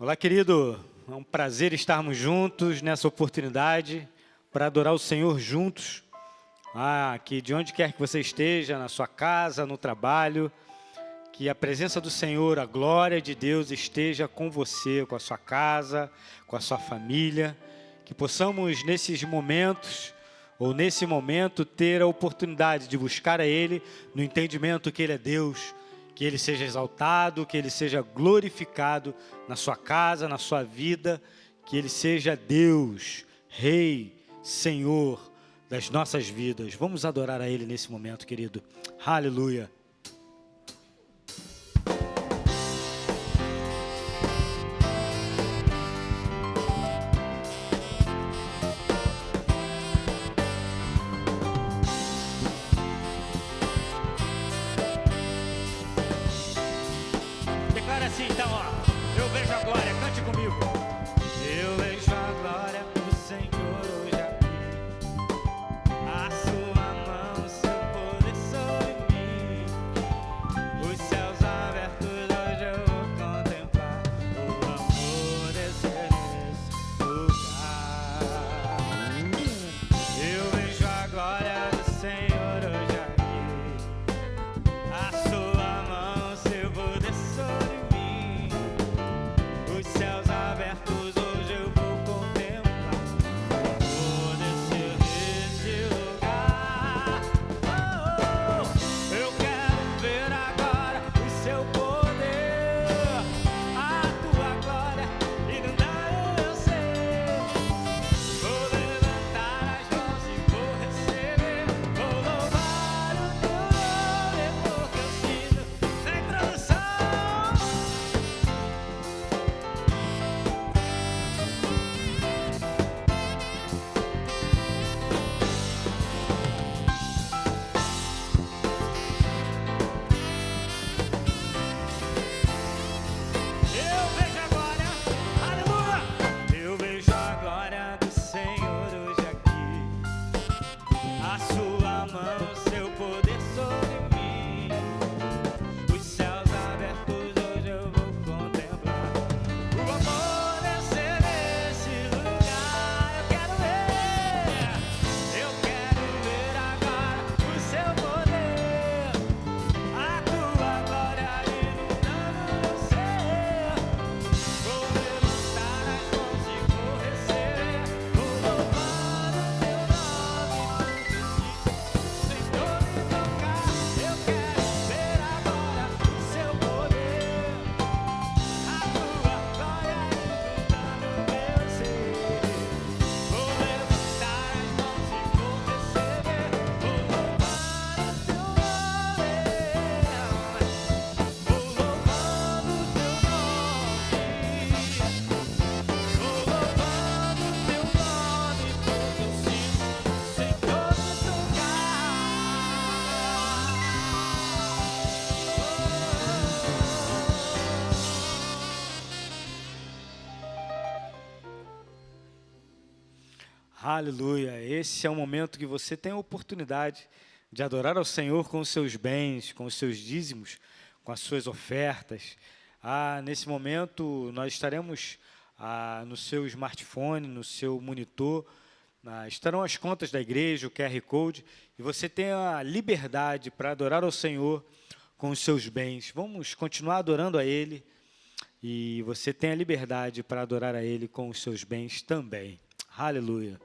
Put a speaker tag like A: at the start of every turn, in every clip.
A: Olá, querido. É um prazer estarmos juntos nessa oportunidade para adorar o Senhor juntos. Que de onde quer que você esteja, na sua casa, no trabalho, que a presença do Senhor, a glória de Deus esteja com você, com a sua casa, com a sua família. Que possamos nesses momentos, ou nesse momento, ter a oportunidade de buscar a Ele no entendimento que Ele é Deus, que Ele seja exaltado, que Ele seja glorificado na sua casa, na sua vida, que Ele seja Deus, Rei, Senhor das nossas vidas. Vamos adorar a Ele nesse momento, querido. Aleluia. Declara assim, então, eu vejo a glória, cante comigo. Eu vejo a glória do Senhor hoje aqui. A sua mão, seu poder sobre mim. Os céus abertos hoje eu vou contemplar. O amor descer nesse lugar. Eu vejo a glória do Senhor hoje aqui. A sua mão, seu poder sobre mim. Os céus abertos hoje eu vou contemplar. Vou descer nesse lugar. Eu quero ver agora o seu poder, a tua glória inundar o meu ser. Vou levantar as mãos e vou receber. Vou louvar o teu nome porque eu sinto na introdução. Eu vejo a glória, aleluia. Eu vejo a glória do Senhor hoje aqui. A sua mão, seu poder sobre mim. Os céus abertos hoje eu vou contemplar. O amor descer nesse lugar. Eu quero ver agora o seu poder, a tua glória inundando meu ser. Vou levantar as mãos e vou receber. Vou louvar o teu nome porque Senhor me tocar. Eu quero ver agora o seu poder, a tua glória inundando meu ser. Vou levantar as mãos e vou receber. Vou louvar o teu nome. Vou louvando o teu nome. Vou louvando o teu nome porque eu sinto Senhor me tocar. Aleluia. Esse é o momento que você tem a oportunidade de adorar ao Senhor com os seus bens, com os seus dízimos, com as suas ofertas. Nesse momento, nós estaremos no seu smartphone, no seu monitor, estarão as contas da igreja, o QR Code, e você tem a liberdade para adorar ao Senhor com os seus bens. Vamos continuar adorando a Ele, e você tem a liberdade para adorar a Ele com os seus bens também. Aleluia.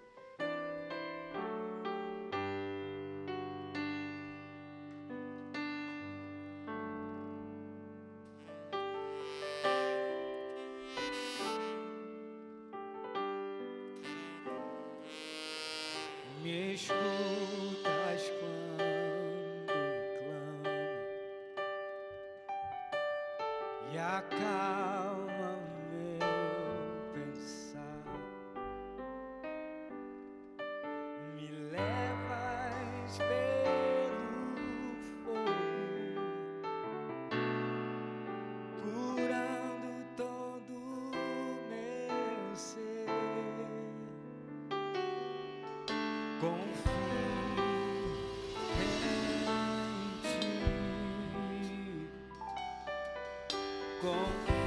A: Me escutas quando clamo e acalma o meu pensar. Me levas pelo fogo, curando todo o meu ser. Confio em ti, confio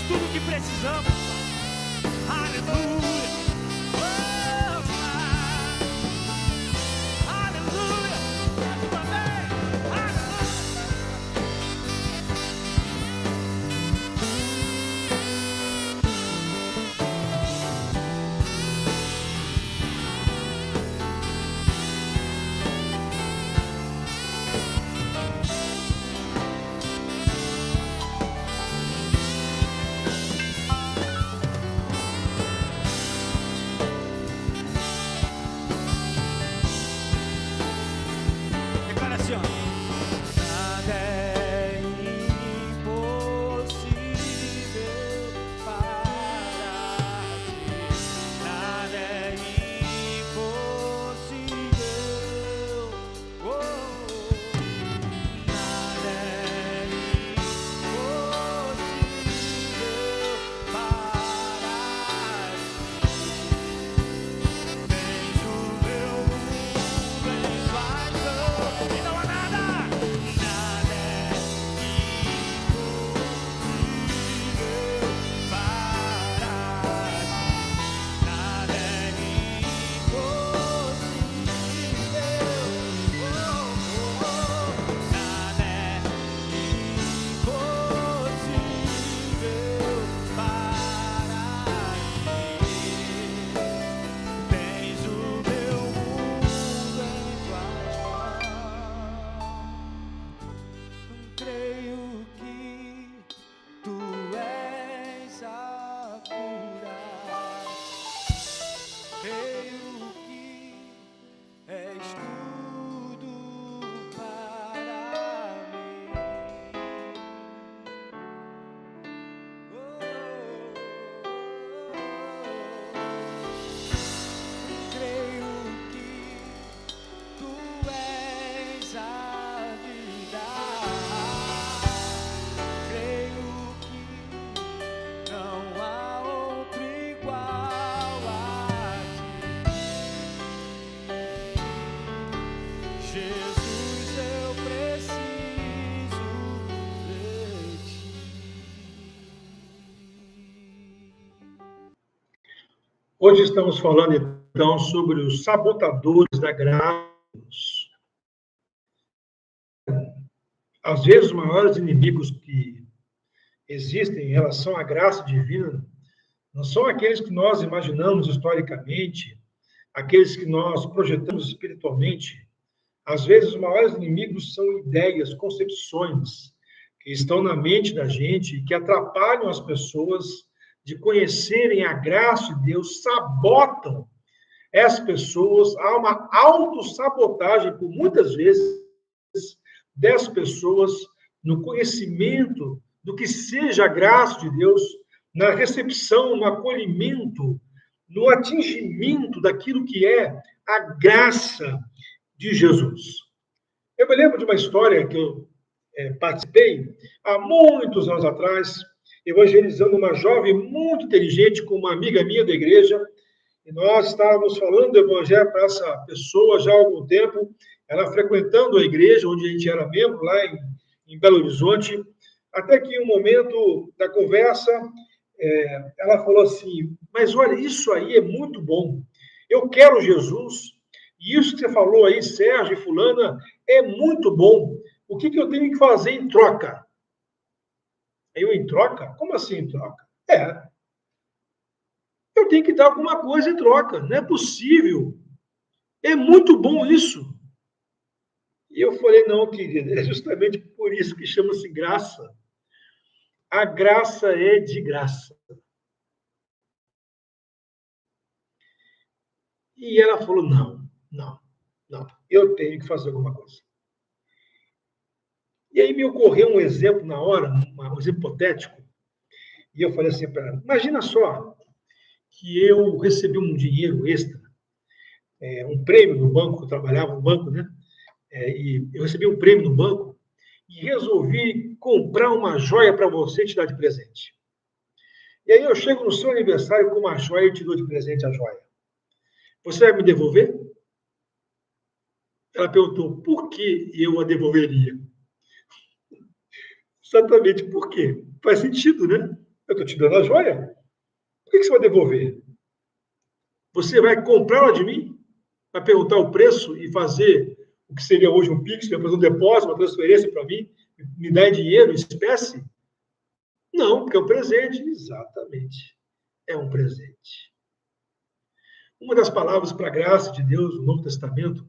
A: tudo o que precisamos, Pai. Aleluia. Oh, Pai. Aleluia. Mais uma vez. Aleluia. Declara assim, ó. Nada é impossível para ti. Nada é impossível. Oh, nada é impossível para ti. Tens o meu mundo em tuas mãos e não há nada, nada é impossível para ti. Nada é impossível. Nada é impossível para ti. Tens o meu mundo em tuas mãos. Creio que tu és a cura. Creio que és tudo para mim. Creio que tu és a vida. Creio que não há outro igual a ti. Jesus, eu preciso de ti.
B: Hoje estamos falando, então, sobre os sabotadores da graça de Deus. Às vezes, os maiores inimigos que existem em relação à graça divina não são aqueles que nós imaginamos historicamente, aqueles que nós projetamos espiritualmente. Às vezes, os maiores inimigos são ideias, concepções que estão na mente da gente e que atrapalham as pessoas de conhecerem a graça de Deus, sabotam as pessoas. Há uma autossabotagem, por muitas vezes, das pessoas no conhecimento do que seja a graça de Deus, na recepção, no acolhimento, no atingimento daquilo que é a graça de Jesus. Eu me lembro de uma história que eu participei há muitos anos atrás, evangelizando uma jovem muito inteligente com uma amiga minha da igreja, e nós estávamos falando do evangelho para essa pessoa já há algum tempo, ela frequentando a igreja onde a gente era membro, lá em Belo Horizonte, até que em um momento da conversa, ela falou assim, mas olha, isso aí é muito bom, eu quero Jesus, e isso que você falou aí, Sérgio e fulana, é muito bom, o que eu tenho que fazer em troca? Eu em troca? Como assim em troca? Eu tenho que dar alguma coisa em troca, não é possível, é muito bom isso. E eu falei, não, querida, é justamente por isso que chama-se graça. A graça é de graça. E ela falou, não, eu tenho que fazer alguma coisa. E aí me ocorreu um exemplo na hora, um exemplo hipotético, e eu falei assim para ela, imagina só que eu recebi um dinheiro extra, um prêmio no banco, eu trabalhava no banco, né? E eu recebi um prêmio no banco e resolvi comprar uma joia para você te dar de presente. E aí eu chego no seu aniversário com uma joia e te dou de presente a joia. Você vai me devolver? Ela perguntou, por que eu a devolveria? Exatamente por quê? Faz sentido, né? Eu estou te dando a joia. Por que você vai devolver? Você vai comprá-la de mim? Vai perguntar o preço e fazer o que seria hoje um Pix, vai fazer um depósito, uma transferência para mim, me dar dinheiro, espécie? Não, porque é um presente. Exatamente. É um presente. Uma das palavras para a graça de Deus no Novo Testamento,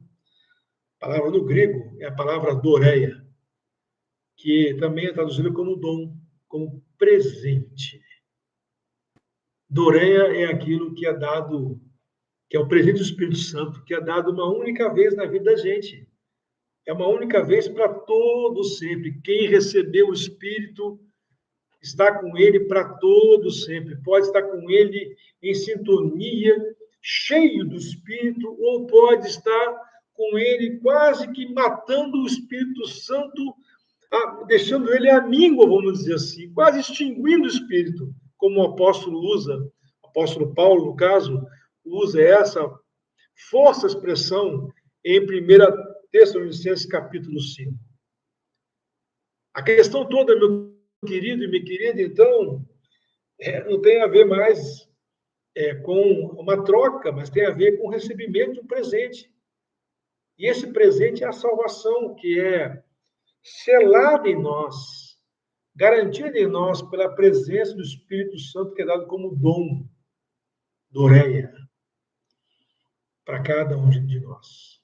B: a palavra no grego, é a palavra doreia, que também é traduzida como dom, como presente. Doreia é aquilo que é dado, que é o presente do Espírito Santo, que é dado uma única vez na vida da gente. É uma única vez para todo sempre. Quem recebeu o Espírito está com ele para todo sempre. Pode estar com ele em sintonia, cheio do Espírito, ou pode estar com ele quase que matando o Espírito Santo, deixando ele amigo, vamos dizer assim, quase extinguindo o Espírito, como o apóstolo usa, o apóstolo Paulo, no caso, usa essa força expressão em 1 Tessalonicenses capítulo 5. A questão toda, meu querido e minha querida, então, não tem a ver mais com uma troca, mas tem a ver com o recebimento de um presente. E esse presente é a salvação, que é selada em nós, garantida em nós pela presença do Espírito Santo, que é dado como dom, doreia, para cada um de nós.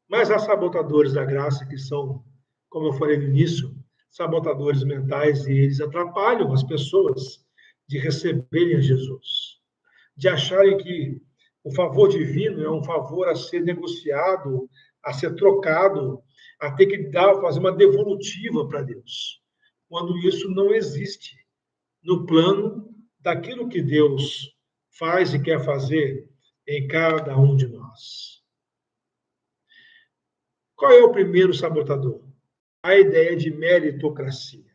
B: Mas há sabotadores da graça que são, como eu falei no início, sabotadores mentais, e eles atrapalham as pessoas de receberem a Jesus, de acharem que o favor divino é um favor a ser negociado, a ser trocado, a ter que fazer uma devolutiva para Deus, quando isso não existe no plano daquilo que Deus faz e quer fazer em cada um de nós. Qual é o primeiro sabotador? A ideia de meritocracia.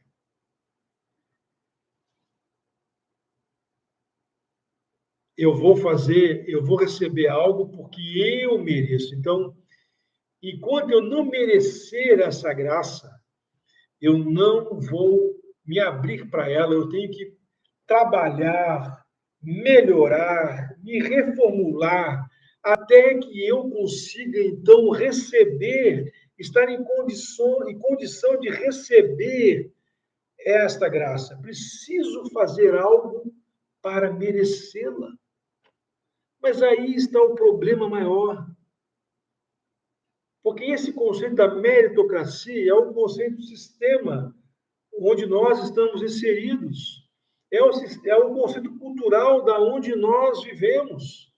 B: Eu vou receber algo porque eu mereço. Então, enquanto eu não merecer essa graça, eu não vou me abrir para ela, eu tenho que trabalhar, melhorar, me reformular, até que eu consiga, então, receber, estar em condição de receber esta graça. Preciso fazer algo para merecê-la. Mas aí está o problema maior. Porque esse conceito da meritocracia é um conceito de sistema onde nós estamos inseridos. É um conceito cultural da onde nós vivemos.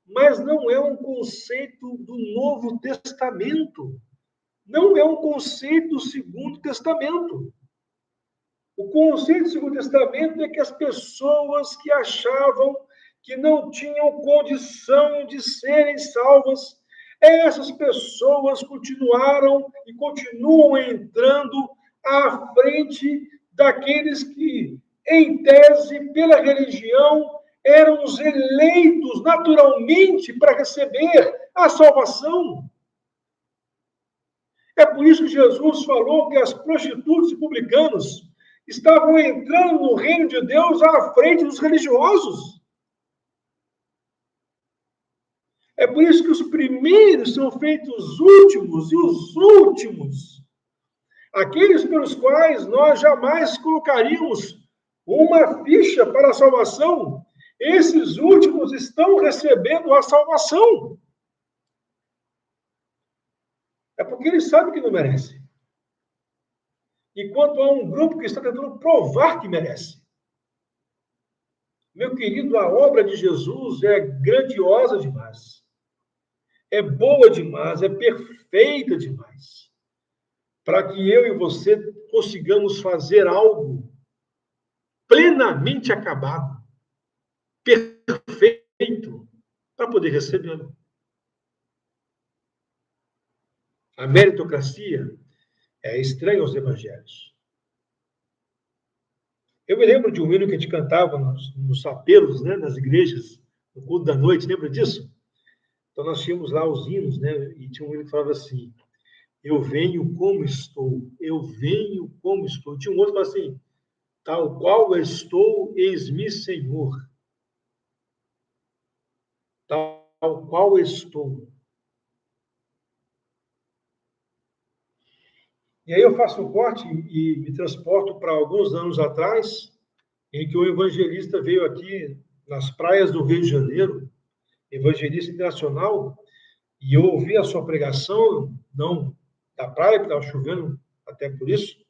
B: Mas não é um conceito do Novo Testamento. Não é um conceito do Segundo Testamento. O conceito do Segundo Testamento é que as pessoas que achavam que não tinham condição de serem salvas, essas pessoas continuaram e continuam entrando à frente daqueles que, em tese, pela religião, eram os eleitos naturalmente para receber a salvação. É por isso que Jesus falou que as prostitutas e publicanos estavam entrando no reino de Deus à frente dos religiosos. É por isso que os primeiros são feitos os últimos, e os últimos, aqueles pelos quais nós jamais colocaríamos uma ficha para a salvação, esses últimos estão recebendo a salvação. É porque eles sabem que não merecem. Enquanto há um grupo que está tentando provar que merece. Meu querido, a obra de Jesus é grandiosa demais. É boa demais, é perfeita demais. Para que eu e você consigamos fazer algo plenamente acabado, perfeito, para poder recebê-lo. A meritocracia é estranha aos evangelhos. Eu me lembro de um hino que a gente cantava nos apelos, né, nas igrejas, no culto da noite, lembra disso? Então nós tínhamos lá os hinos, né, e tinha um hino que falava assim: eu venho como estou, eu venho como estou. Tinha um outro que falava assim: Tal qual estou, eis-me, Senhor. Tal qual estou. E aí eu faço um corte e me transporto para alguns anos atrás, em que o evangelista veio aqui nas praias do Rio de Janeiro, evangelista internacional, e eu ouvi a sua pregação, não da praia, porque estava chovendo até por isso,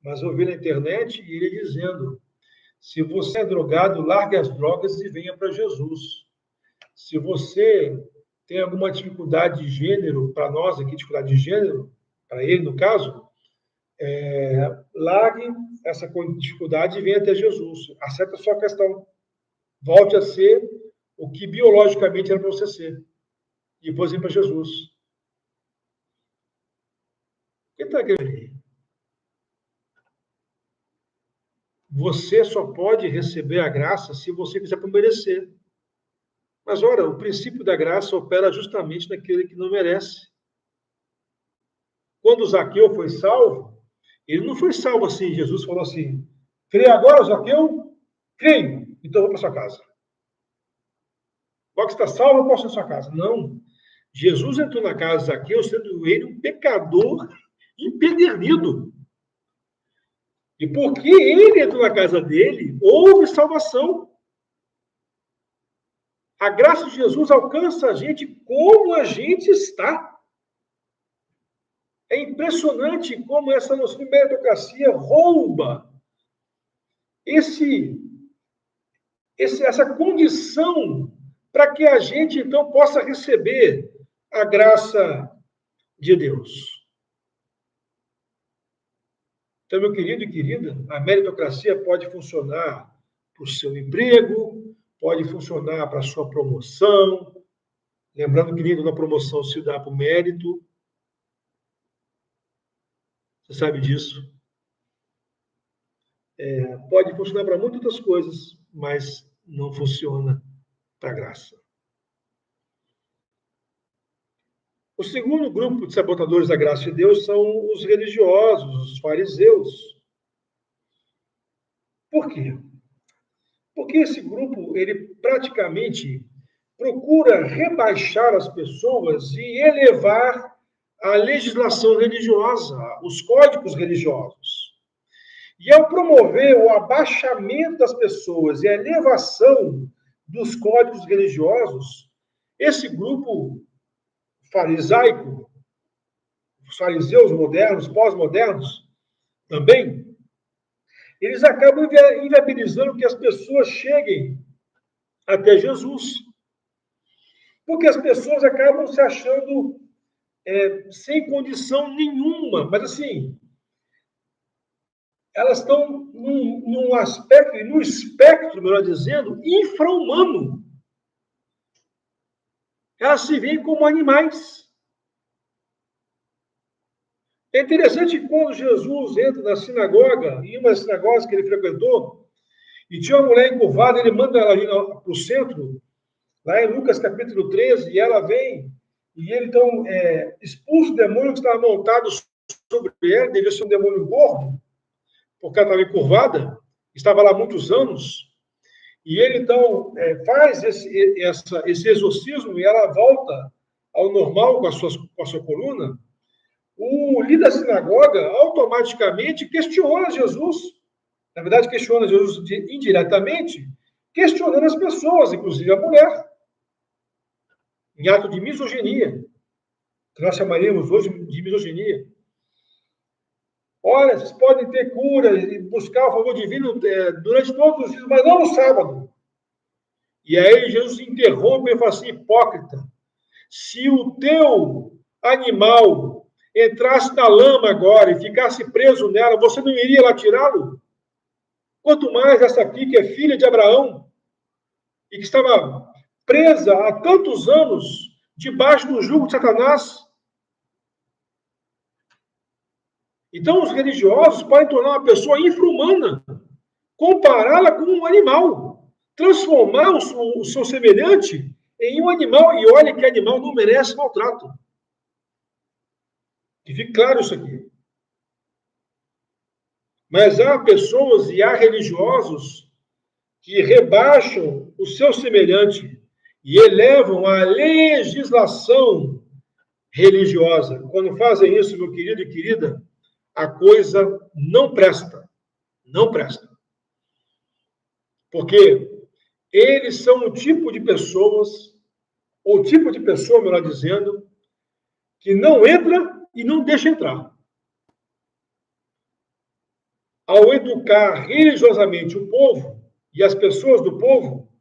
B: mas eu ouvi na internet e ele dizendo: se você é drogado, largue as drogas e venha para Jesus. Se você tem alguma dificuldade de gênero, para nós aqui, dificuldade de gênero, para ele no caso, largue essa dificuldade e venha até Jesus. Acerta a sua questão. Volte a ser o que biologicamente era para você ser. E depois vem para Jesus. Quem está querendo? Você só pode receber a graça se você quiser merecer. Mas, ora, o princípio da graça opera justamente naquele que não merece. Quando Zaqueu foi salvo, ele não foi salvo assim. Jesus falou assim: crê agora, Zaqueu? Creio, então vou para sua casa. Agora que está salvo, eu posso ir na sua casa. Não. Jesus entrou na casa de Zaqueu, sendo ele um pecador empedernido. E porque ele entrou na casa dele, houve salvação. A graça de Jesus alcança a gente como a gente está. É impressionante como essa nossa meritocracia rouba essa condição para que a gente, então, possa receber a graça de Deus. Então, meu querido e querida, a meritocracia pode funcionar para o seu emprego, pode funcionar para a sua promoção. Lembrando, querido, na promoção se dá por mérito. Você sabe disso. Pode funcionar para muitas outras coisas, mas não funciona para a graça. O segundo grupo de sabotadores da graça de Deus são os religiosos, os fariseus. Por quê? Porque esse grupo, ele praticamente procura rebaixar as pessoas e elevar a legislação religiosa, os códigos religiosos. E ao promover o abaixamento das pessoas e a elevação dos códigos religiosos, esse grupo farisaico, os fariseus modernos, pós-modernos, também, eles acabam inviabilizando que as pessoas cheguem até Jesus. Porque as pessoas acabam se achando sem condição nenhuma, mas assim, elas estão num aspecto, num espectro, melhor dizendo, infra-humano. Elas se veem como animais. É interessante que quando Jesus entra na sinagoga, em uma das sinagogas que ele frequentou, e tinha uma mulher encurvada, ele manda ela ir para o centro, lá em Lucas capítulo 13, e ela vem, e ele então expulsa o demônio que estava montado sobre ela, devia ser um demônio gordo, porque ela estava encurvada, estava lá há muitos anos, e ele então faz esse exorcismo e ela volta ao normal com a sua coluna. O líder da sinagoga automaticamente questiona Jesus. Na verdade, questiona Jesus indiretamente, questionando as pessoas, inclusive a mulher, em ato de misoginia, que nós chamaríamos hoje de misoginia. Olha, vocês podem ter cura e buscar o favor divino durante todos os dias, mas não no sábado. E aí Jesus interrompe e fala assim: hipócrita, se o teu animal entrasse na lama agora e ficasse preso nela, você não iria lá tirá-lo? Quanto mais essa aqui, que é filha de Abraão, e que estava presa há tantos anos debaixo do jugo de Satanás. Então, os religiosos podem tornar uma pessoa infra-humana, compará-la com um animal, transformar o seu semelhante em um animal, e olha que animal não merece maltrato. Que fique claro isso aqui. Mas há pessoas e há religiosos que rebaixam o seu semelhante e elevam a legislação religiosa. Quando fazem isso, meu querido e querida, a coisa não presta. Não presta. Porque eles são um tipo de pessoas, ou tipo de pessoa, melhor dizendo, que não entra e não deixa entrar. Ao educar religiosamente o povo e as pessoas do povo,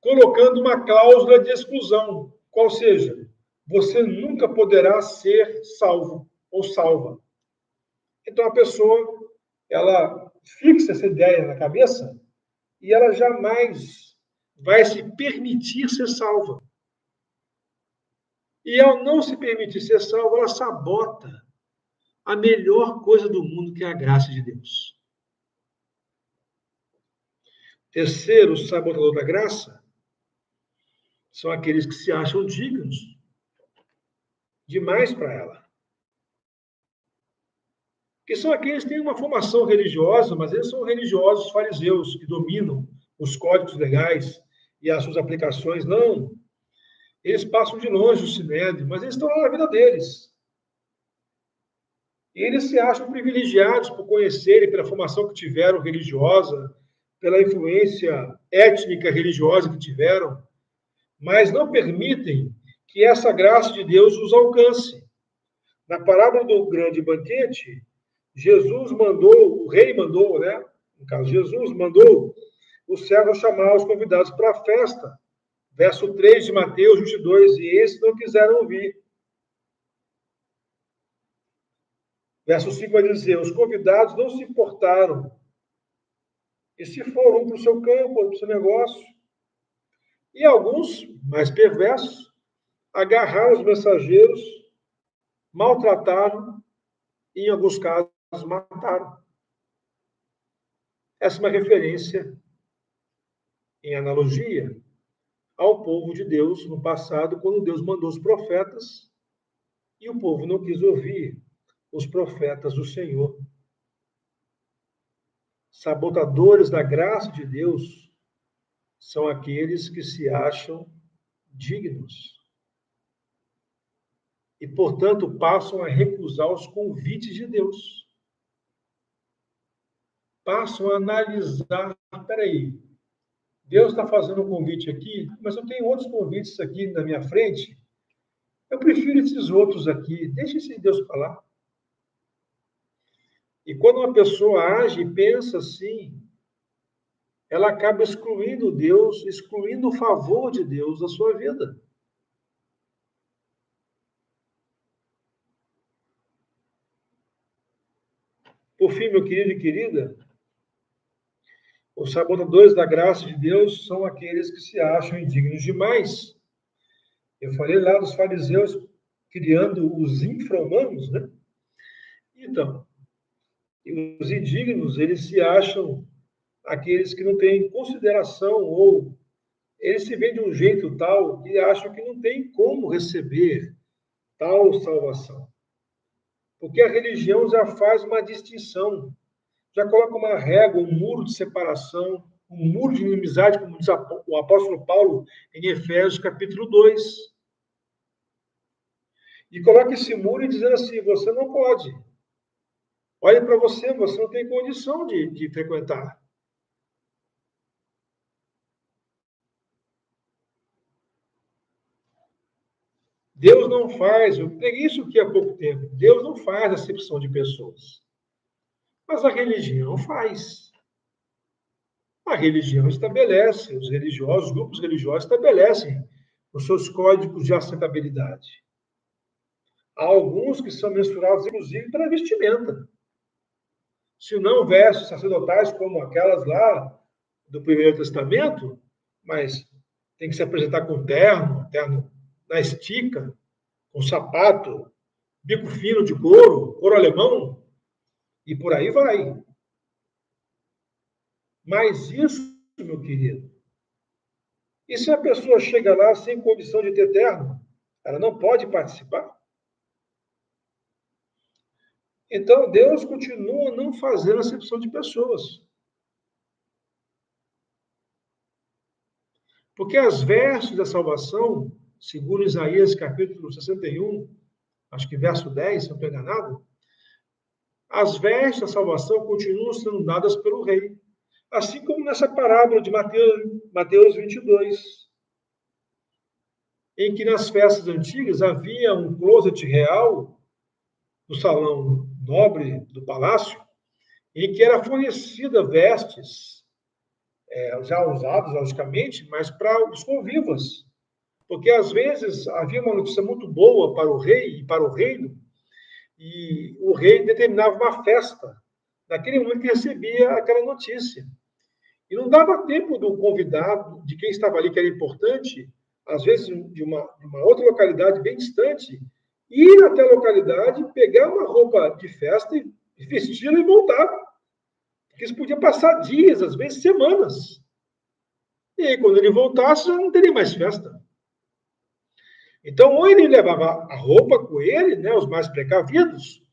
B: colocando uma cláusula de exclusão, qual seja, você nunca poderá ser salvo ou salva. Então a pessoa, ela fixa essa ideia na cabeça e ela jamais vai se permitir ser salva. E ao não se permitir ser salva, ela sabota a melhor coisa do mundo, que é a graça de Deus. Terceiro sabotador da graça são aqueles que se acham dignos demais para ela. Que são aqueles que têm uma formação religiosa, mas eles são religiosos fariseus, que dominam os códigos legais e as suas aplicações. Não. Eles passam de longe o sinédrio, mas eles estão lá na vida deles. E eles se acham privilegiados por conhecerem, pela formação que tiveram religiosa, pela influência étnica religiosa que tiveram, mas não permitem que essa graça de Deus os alcance. Na parábola do grande banquete, Jesus mandou, o rei mandou, né? No caso, Jesus mandou o servo chamar os convidados para a festa. Verso 3 de Mateus 22, e esses não quiseram ouvir. Verso 5 vai dizer, os convidados não se importaram. E se foram para o seu campo, para o seu negócio. E alguns, mais perversos, agarraram os mensageiros, maltrataram e, em alguns casos, mataram. Essa é uma referência, em analogia, ao povo de Deus no passado, quando Deus mandou os profetas e o povo não quis ouvir os profetas do Senhor. Sabotadores da graça de Deus são aqueles que se acham dignos e, portanto, passam a recusar os convites de Deus. Passam a analisar, peraí, Deus está fazendo um convite aqui, mas eu tenho outros convites aqui na minha frente. Eu prefiro esses outros aqui. Deixa esse Deus falar. E quando uma pessoa age e pensa assim, ela acaba excluindo Deus, excluindo o favor de Deus da sua vida. Por fim, meu querido e querida, os sabotadores da graça de Deus são aqueles que se acham indignos demais. Eu falei lá dos fariseus criando os infra-humanos, né? Então, os indignos, eles se acham aqueles que não têm consideração ou eles se veem de um jeito tal que acham que não tem como receber tal salvação. Porque a religião já faz uma distinção, já coloca uma régua, um muro de separação, um muro de inimizade, como diz o apóstolo Paulo em Efésios capítulo 2. E coloca esse muro e dizendo assim, você não pode. Olha para você, você não tem condição de frequentar. Deus não faz, eu peguei isso aqui há pouco tempo, Deus não faz acepção de pessoas. Mas a religião faz. A religião estabelece, os religiosos, os grupos religiosos estabelecem os seus códigos de aceitabilidade. Há alguns que são mensurados, inclusive, pela vestimenta. Se não vestes sacerdotais como aquelas lá do Primeiro Testamento, mas tem que se apresentar com terno na estica, com sapato, bico fino de couro alemão, e por aí vai. Mas isso, meu querido, e se a pessoa chega lá sem condição de ter terno, ela não pode participar? Então, Deus continua não fazendo acepção de pessoas. Porque as vestes da salvação, segundo Isaías capítulo 61, acho que verso 10, se não estou enganado, as vestes da salvação continuam sendo dadas pelo rei. Assim como nessa parábola de Mateus 22, em que nas festas antigas havia um closet real no salão nobre do palácio, em que era fornecida vestes, já usadas, logicamente, mas para os convivas. Porque, às vezes, havia uma notícia muito boa para o rei e para o reino, e o rei determinava uma festa, naquele momento que recebia aquela notícia. E não dava tempo do convidado, de quem estava ali, que era importante, às vezes de uma outra localidade bem distante, ir até a localidade, pegar uma roupa de festa e vesti-la e voltar. Porque isso podia passar dias, às vezes semanas. E aí, quando ele voltasse, já não teria mais festa. Então, ou ele levava a roupa com ele, né, os mais precavidos,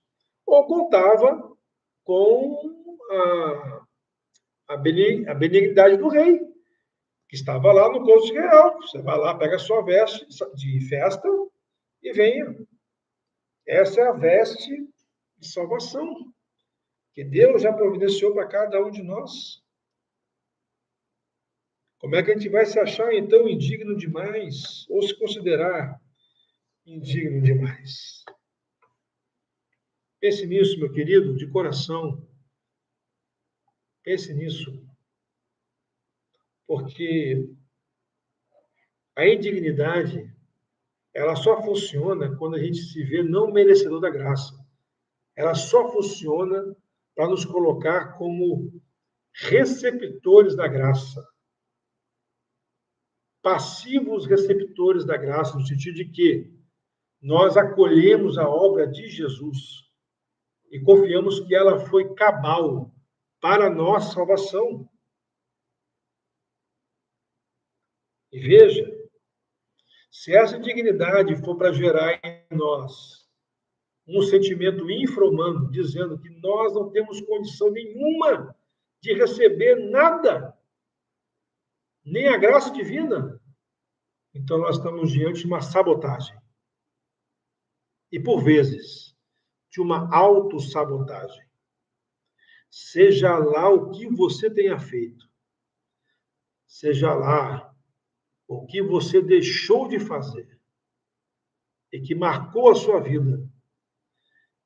B: ou contava com a benignidade do rei, que estava lá no closet real. Você vai lá, pega a sua veste de festa e venha. Essa é a veste de salvação que Deus já providenciou para cada um de nós. Como é que a gente vai se achar, então, indigno demais? Ou se considerar indigno demais? Pense nisso, meu querido, de coração. Pense nisso. Porque a indignidade, ela só funciona quando a gente se vê não merecedor da graça. Ela só funciona para nos colocar como receptores da graça. Passivos receptores da graça, no sentido de que nós acolhemos a obra de Jesus e confiamos que ela foi cabal para a nossa salvação. E veja, se essa dignidade for para gerar em nós um sentimento infra-humano, dizendo que nós não temos condição nenhuma de receber nada, nem a graça divina, então nós estamos diante de uma sabotagem. E, por vezes, de uma autossabotagem. Seja lá o que você tenha feito, seja lá o que você deixou de fazer, e que marcou a sua vida,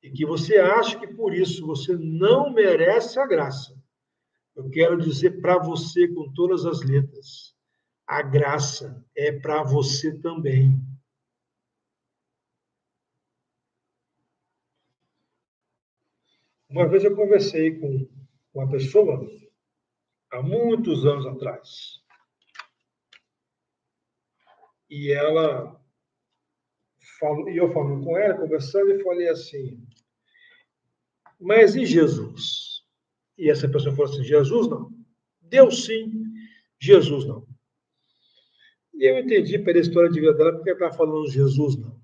B: e que você acha que por isso você não merece a graça, eu quero dizer para você com todas as letras, a graça é para você também. Uma vez eu conversei com uma pessoa, há muitos anos atrás, e ela falou, e eu falando com ela, conversando, e falei assim, mas e Jesus? E essa pessoa falou assim, Jesus não. Deus sim, Jesus não. E eu entendi pela história de vida dela porque ela estava falando Jesus não.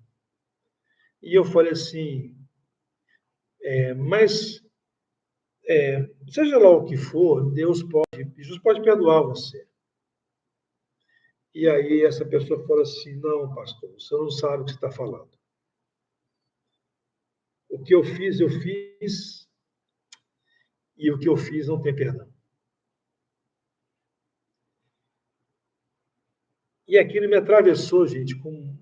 B: E eu falei assim, mas seja lá o que for, Jesus pode perdoar você. E aí essa pessoa falou assim, não, pastor, você não sabe o que você está falando. O que eu fiz, e o que eu fiz não tem perdão. E aquilo me atravessou, gente, com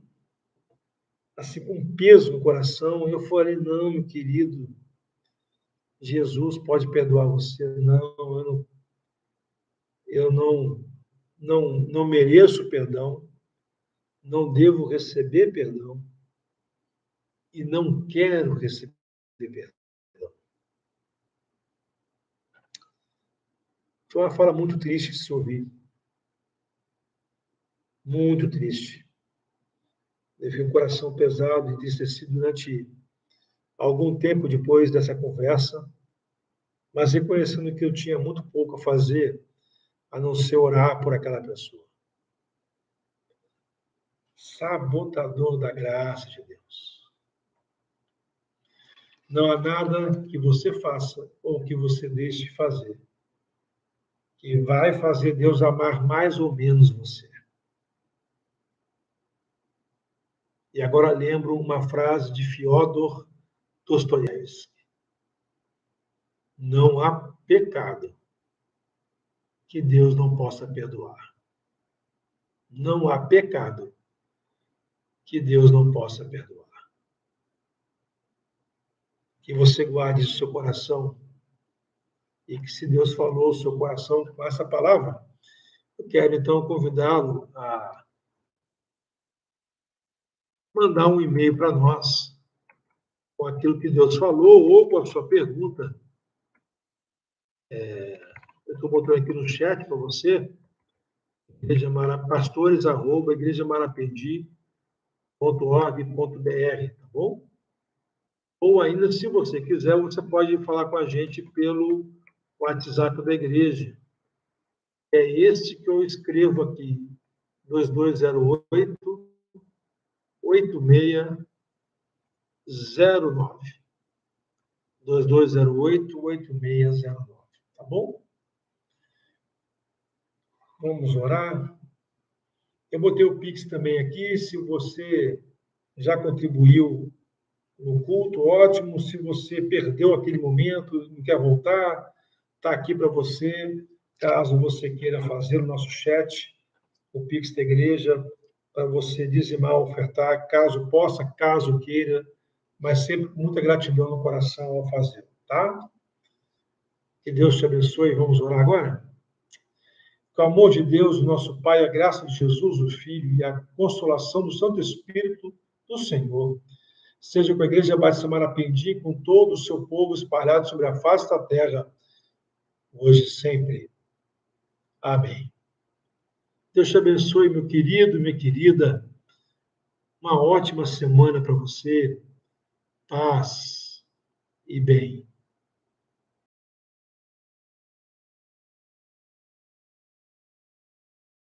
B: um peso no coração. E eu falei, não, meu querido, Jesus pode perdoar você. Não, eu não mereço perdão, não devo receber perdão e não quero receber perdão. Foi uma fala muito triste de se ouvir. Muito triste. Levei um coração pesado e entristecido durante algum tempo depois dessa conversa, mas reconhecendo que eu tinha muito pouco a fazer a não ser orar por aquela pessoa. Sabotador da graça de Deus. Não há nada que você faça ou que você deixe de fazer que vai fazer Deus amar mais ou menos você. E agora lembro uma frase de Fyodor Dostoiévski. Não há pecado que Deus não possa perdoar. Não há pecado que Deus não possa perdoar. Que você guarde isso no seu coração e que, se Deus falou o seu coração com essa palavra, eu quero então convidá-lo a mandar um e-mail para nós com aquilo que Deus falou ou com a sua pergunta. Eu estou botando aqui no chat para você, pastores@igrejamarapendi.org.br, tá bom? Ou ainda, se você quiser, você pode falar com a gente pelo WhatsApp da igreja. É este que eu escrevo aqui, 2208-8609. 2208-8609, tá bom? Vamos orar. Eu botei o Pix também aqui. Se você já contribuiu no culto, ótimo. Se você perdeu aquele momento, não quer voltar, está aqui para você. Caso você queira fazer o nosso chat, o Pix da igreja, para você dizimar, ofertar, caso possa, caso queira, mas sempre com muita gratidão no coração ao fazer, tá? Que Deus te abençoe. Vamos orar agora? Com o amor de Deus, nosso Pai, a graça de Jesus, o Filho, e a consolação do Santo Espírito do Senhor, seja com a Igreja Batista Marapendi, com todo o seu povo espalhado sobre a face da terra, hoje e sempre. Amém. Deus te abençoe, meu querido, minha querida. Uma ótima semana para você. Paz e bem.